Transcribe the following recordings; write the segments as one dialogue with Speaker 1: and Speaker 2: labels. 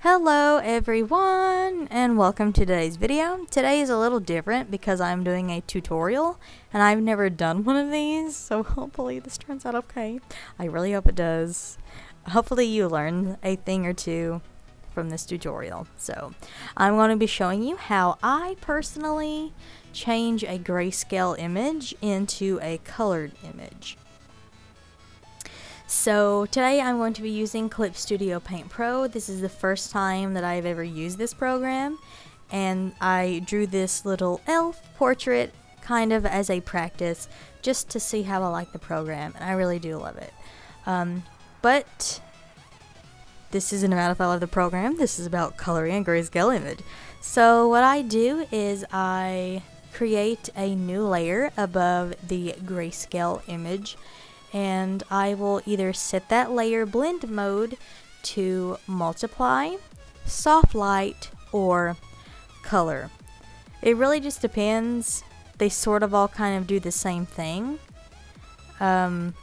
Speaker 1: Hello everyone and welcome to today's video. Today is a little different because I'm doing a tutorial and I've never done one of these, so hopefully this turns out okay. I really hope it does. Hopefully you learn a thing or two from this tutorial. So I'm going to be showing you how I personally change a grayscale image into a colored image. So today I'm going to be using Clip Studio Paint Pro. This is the first time that I've ever used this program, and I drew this little elf portrait kind of as a practice just to see how I like the program, and I really do love it. But this isn't about if I love the program, this is about coloring a grayscale image. So what I do is I create a new layer above the grayscale image, and I will either set that layer blend mode to multiply, soft light, or color. It really just depends. They sort of all kind of do the same thing, but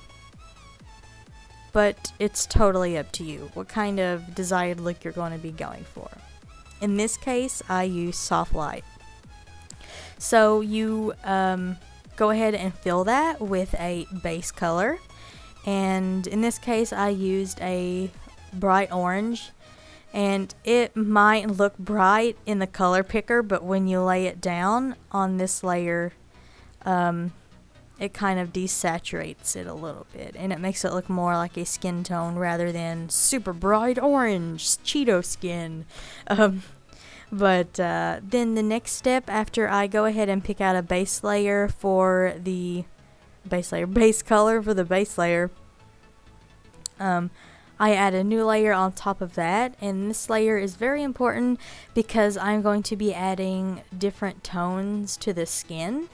Speaker 1: it's totally up to you what kind of desired look you're going to be going for. In this case, I use soft light. So you go ahead and fill that with a base color, and in this case I used a bright orange, and it might look bright in the color picker, but when you lay it down on this layer it kind of desaturates it a little bit and it makes it look more like a skin tone rather than super bright orange Cheeto skin. But then the next step, after I go ahead and pick out a base layer for the base color for the base layer, I add a new layer on top of that, and this layer is very important because I'm going to be adding different tones to the skin,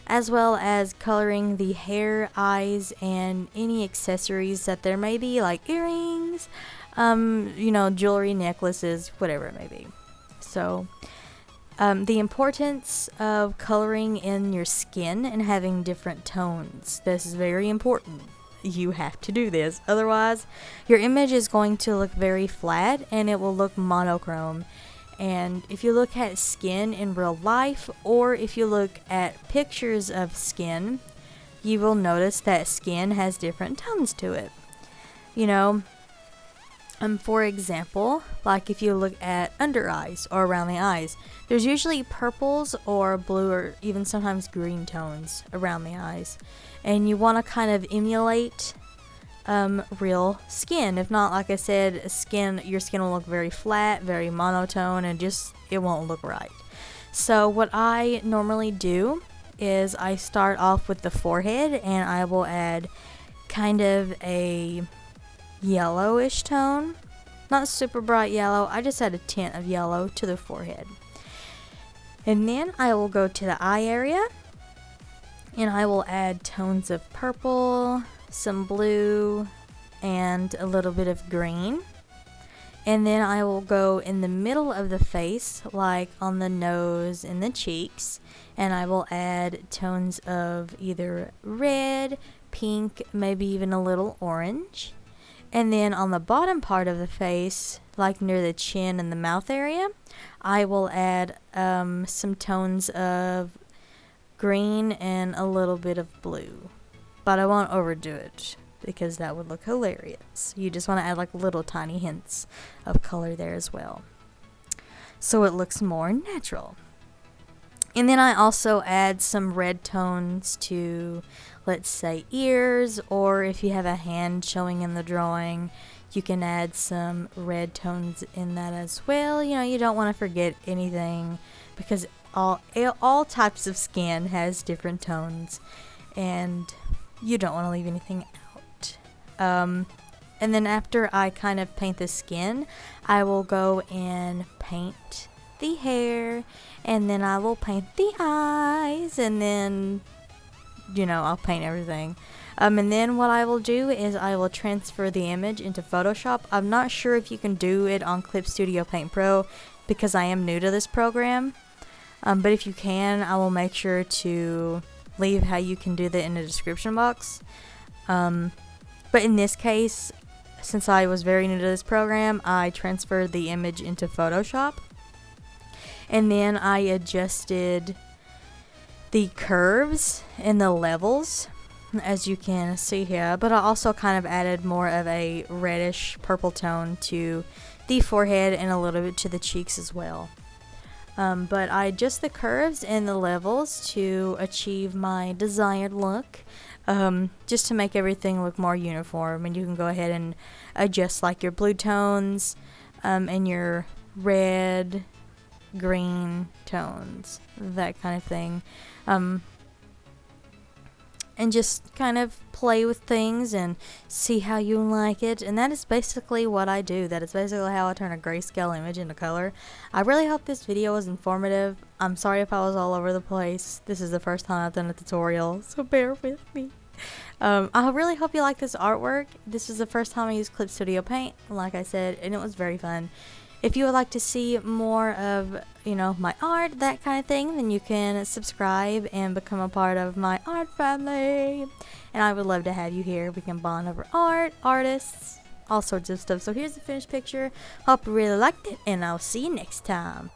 Speaker 1: as well as coloring the hair, eyes, and any accessories that there may be, like earrings, jewelry, necklaces, whatever it may be. So the importance of coloring in your skin and having different tones. This is very important. You have to do this. Otherwise, your image is going to look very flat and it will look monochrome. And if you look at skin in real life, or if you look at pictures of skin, you will notice that skin has different tones to it. For example, like if you look at under eyes or around the eyes, there's usually purples or blue or even sometimes green tones around the eyes. And you want to kind of emulate real skin. If not, like I said, your skin will look very flat, very monotone, and it won't look right. So what I normally do is I start off with the forehead, and I will add kind of a yellowish tone, not super bright yellow. I just add a tint of yellow to the forehead, and then I will go to the eye area and I will add tones of purple, some blue, and a little bit of green. And then I will go in the middle of the face, like on the nose and the cheeks, and I will add tones of either red, pink, maybe even a little orange. And then on the bottom part of the face, like near the chin and the mouth area, I will add some tones of green and a little bit of blue. But I won't overdo it because that would look hilarious. You just want to add like little tiny hints of color there as well, so it looks more natural. And then I also add some red tones to, let's say, ears, or if you have a hand showing in the drawing, you can add some red tones in that as well. You don't want to forget anything because all types of skin has different tones, and you don't want to leave anything out. And then after I kind of paint the skin, I will go and paint the hair, and then I will paint the eyes, and then I'll paint everything. And then what I will do is I will transfer the image into Photoshop. I'm not sure if you can do it on Clip Studio Paint Pro because I am new to this program, but if you can, I will make sure to leave how you can do that in the description box. But in this case, since I was very new to this program, I transferred the image into Photoshop. And then I adjusted the curves and the levels, as you can see here. But I also kind of added more of a reddish purple tone to the forehead and a little bit to the cheeks as well. But I adjust the curves and the levels to achieve my desired look, just to make everything look more uniform. And you can go ahead and adjust like your blue tones and your red, green tones, that kind of thing. And just kind of play with things and see how you like it. And that is basically what I do. That is basically how I turn a grayscale image into color. I really hope this video was informative. I'm sorry if I was all over the place. This is the first time I've done a tutorial, so bear with me. I really hope you like this artwork. This is the first time I used Clip Studio Paint, like I said, and it was very fun. If you would like to see more of, my art, that kind of thing, then you can subscribe and become a part of my art family. And I would love to have you here. We can bond over art, artists, all sorts of stuff. So here's the finished picture. Hope you really liked it, and I'll see you next time.